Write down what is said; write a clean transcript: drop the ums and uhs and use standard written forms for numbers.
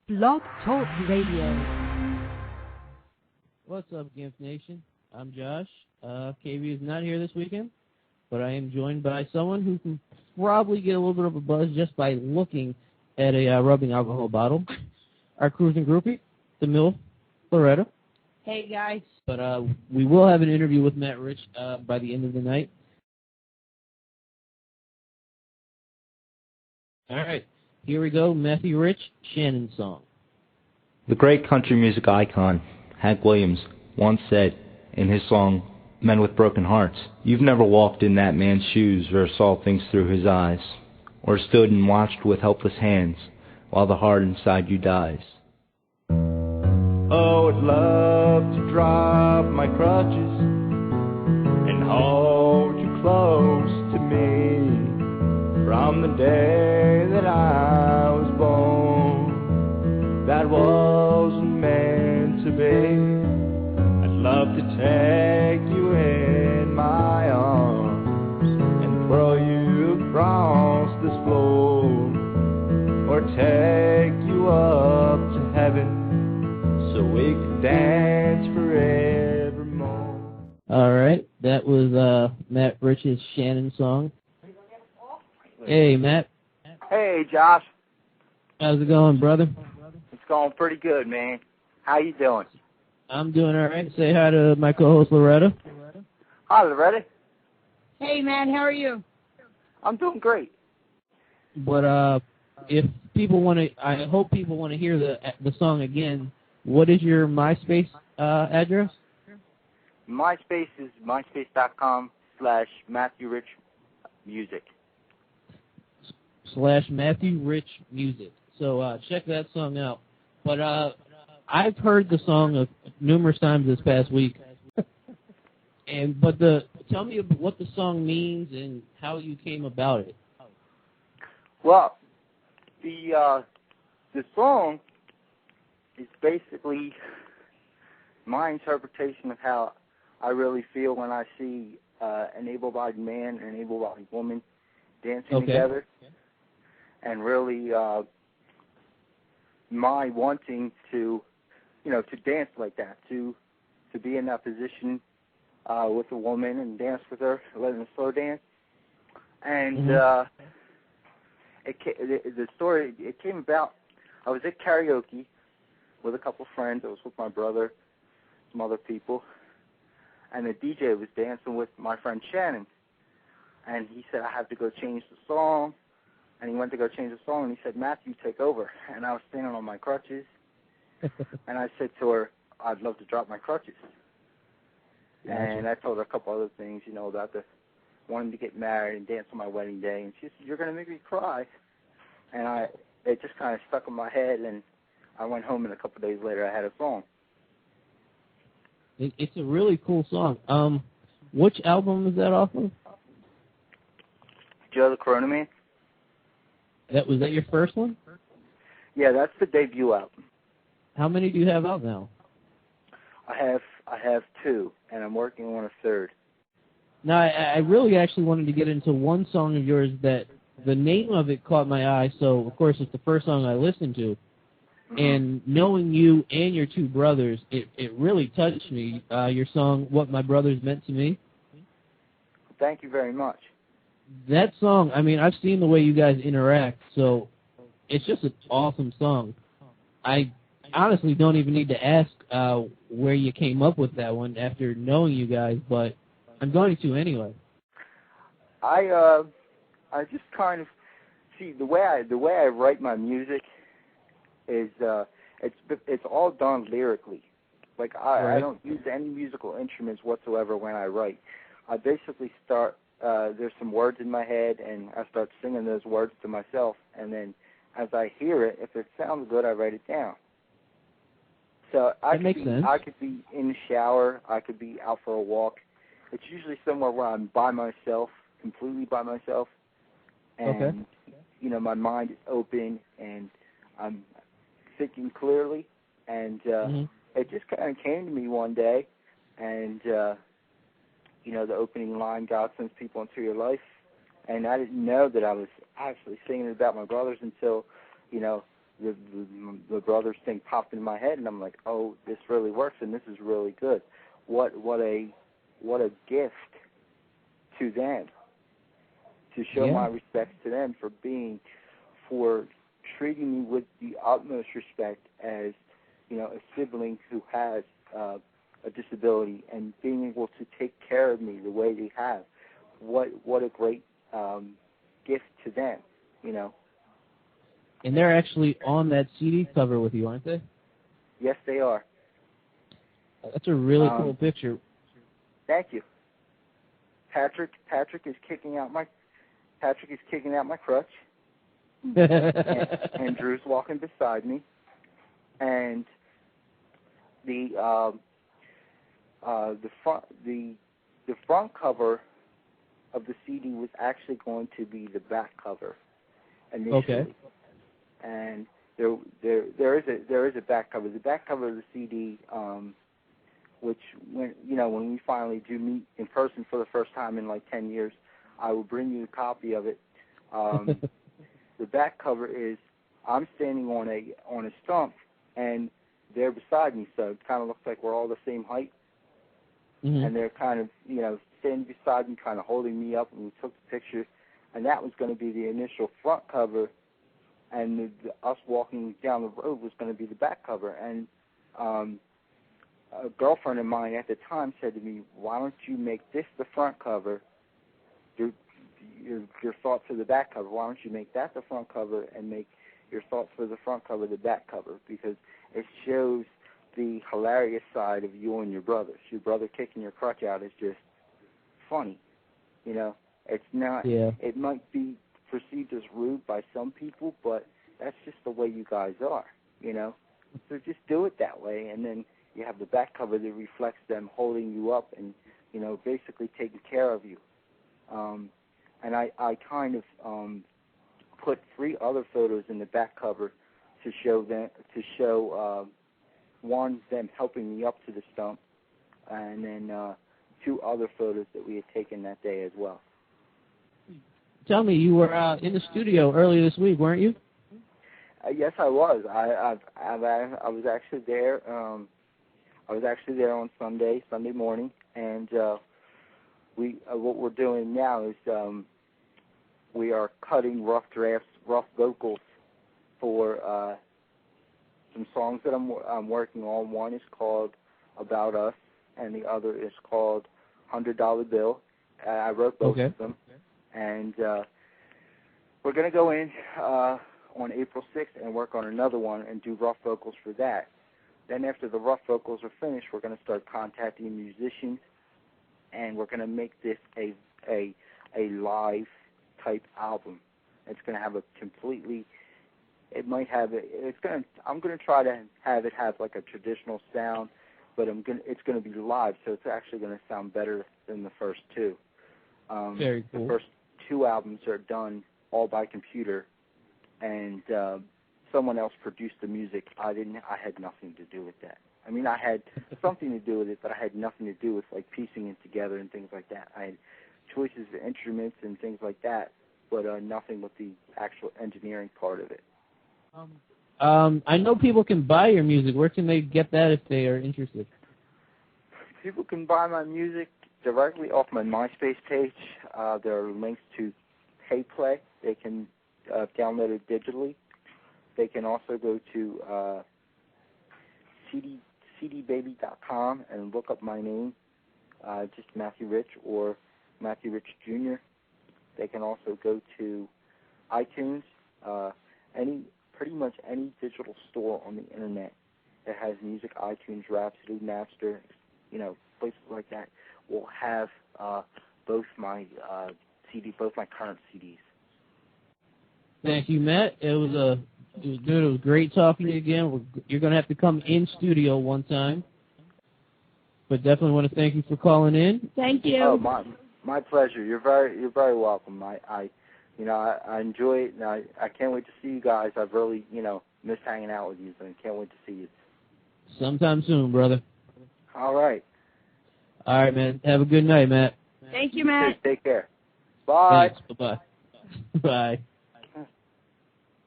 Blog Talk Radio. What's up, GIMP Nation? I'm Josh. KB is not here this weekend, but I am joined by someone who can probably get a little bit of a buzz just by looking at a rubbing alcohol bottle. Our cruising groupie, the MILF, Loretta. Hey, guys. But we will have an interview with Matt Rich by the end of the night. All right, here we go. Matthew Rich, Shannon song. The great country music icon, Hank Williams, once said in his song, Men with Broken Hearts, "You've never walked in that man's shoes or saw things through his eyes, or stood and watched with helpless hands while the heart inside you dies." Oh, I'd love to drop my crutches and hold you close to me. From the day that I was born, that wasn't meant to be. I'd love to take you in my arms and throw you across this floor, or take you up to heaven so we could dance forevermore. All right, that was Matt Rich's Shannon song. Hey, Matt. Hey, Josh. How's it going, brother? It's going pretty good, man. How you doing? I'm doing all right. Say hi to my co-host, Loretta. Hi, Loretta. Hey, man, how are you? I'm doing great. But if people want to, I hope people want to hear the song again. What is your MySpace address? MySpace is myspace.com/MatthewRichMusic. /Matthew Rich Music. So check that song out. But I've heard the song numerous times this past week. Tell me what the song means and how you came about it. Well, the song is basically my interpretation of how I really feel when I see an able-bodied man and an able-bodied woman dancing together. And really, my wanting to dance like that, to be in that position with a woman and dance with her, let them slow dance. And the story, it came about, I was at karaoke with a couple friends. I was with my brother, some other people, and the DJ was dancing with my friend Shannon. And he said, I have to go change the song. And he went to go change the song, and he said, Matthew, take over. And I was standing on my crutches, and I said to her, I'd love to drop my crutches. Gotcha. And I told her a couple other things, about wanting to get married and dance on my wedding day. And she said, you're going to make me cry. And it just kind of stuck in my head, and I went home, and a couple of days later I had a song. It's a really cool song. Which album is that off of? Joe the Corona Man. Was that your first one? Yeah, that's the debut album. How many do you have out now? I have two, and I'm working on a third. Now, I really actually wanted to get into one song of yours that the name of it caught my eye, so of course it's the first song I listened to. Mm-hmm. And knowing you and your two brothers, it really touched me, your song, What My Brothers Meant to Me. Thank you very much. That song, I mean, I've seen the way you guys interact, so it's just an awesome song. I honestly don't even need to ask where you came up with that one after knowing you guys, but I'm going to anyway. I just kind of see the way I write my music is it's all done lyrically. Like I don't use any musical instruments whatsoever when I write. I basically start. There's some words in my head, and I start singing those words to myself, and then as I hear it, if it sounds good, I write it down. So I could be in the shower, I could be out for a walk. It's usually somewhere where I'm by myself, completely by myself, and my mind is open, and I'm thinking clearly, and it just kind of came to me one day, and the opening line, God sends people into your life. And I didn't know that I was actually singing about my brothers until, the brothers thing popped into my head, and I'm like, oh, this really works, and this is really good. What a gift to them, to show my respects to them for treating me with the utmost respect as, you know, a sibling who has a disability, and being able to take care of me the way they have. What a great gift to them, you know. And they're actually on that CD cover with you, aren't they? Yes, they are. That's a really cool picture. Thank you. Patrick is kicking out my crutch, and Drew's walking beside me, and the front cover of the CD was actually going to be the back cover initially. Okay. And there is a back cover. The back cover of the CD, which when we finally do meet in person for the first time in like 10 years, I will bring you a copy of it. The back cover is I'm standing on a stump, and they're beside me, so it kind of looks like we're all the same height. Mm-hmm. And they're kind of, standing beside me, kind of holding me up, and we took the picture. And that was going to be the initial front cover, and us walking down the road was going to be the back cover. And a girlfriend of mine at the time said to me, why don't you make this the front cover, your thoughts for the back cover, why don't you make that the front cover and make your thoughts for the front cover the back cover, because it shows the hilarious side of you and your brother. Your brother kicking your crutch out is just funny, you know. It's not. Yeah. It might be perceived as rude by some people, but that's just the way you guys are, you know. So just do it that way, and then you have the back cover that reflects them holding you up and, you know, basically taking care of you. And I kind of put 3 other photos in the back cover to show one, them helping me up to the stump, and then 2 other photos that we had taken that day as well. Tell me, you were in the studio earlier this week, weren't you? Yes, I was. I was actually there. I was actually there on Sunday morning, and what we're doing now is we are cutting rough vocals for some songs that I'm working on. One is called About Us, and the other is called $100 Bill. I wrote both of them, and we're going to go in on April 6th and work on another one and do rough vocals for that. Then after the rough vocals are finished, we're going to start contacting musicians, and we're going to make this a live type album. It's going to have a completely. It might have. I'm going to try to have it have like a traditional sound, but it's going to be live, so it's actually going to sound better than the first 2. Very cool. The first 2 albums are done all by computer, and someone else produced the music. I had nothing to do with that. I mean, I had something to do with it, but I had nothing to do with like piecing it together and things like that. I had choices of instruments and things like that, but nothing with the actual engineering part of it. I know people can buy your music. Where can they get that if they are interested? People can buy my music directly off my MySpace page. There are links to PayPlay. They can download it digitally. They can also go to cdbaby.com and look up my name, just Matthew Rich or Matthew Rich Jr. They can also go to iTunes, pretty much any digital store on the internet that has music, iTunes, Rhapsody, Napster, places like that will have both my current CDs. Thank you, Matt. It was good. It was great talking to you again. You're going to have to come in studio one time. But definitely want to thank you for calling in. Thank you. Oh, my pleasure. You're very welcome. I enjoy it, and I can't wait to see you guys. I've really, missed hanging out with you, and can't wait to see you. Sometime soon, brother. All right. All right, man. Have a good night, Matt. Thank you, Matt. Take care. Bye. Thanks. Bye-bye. Bye.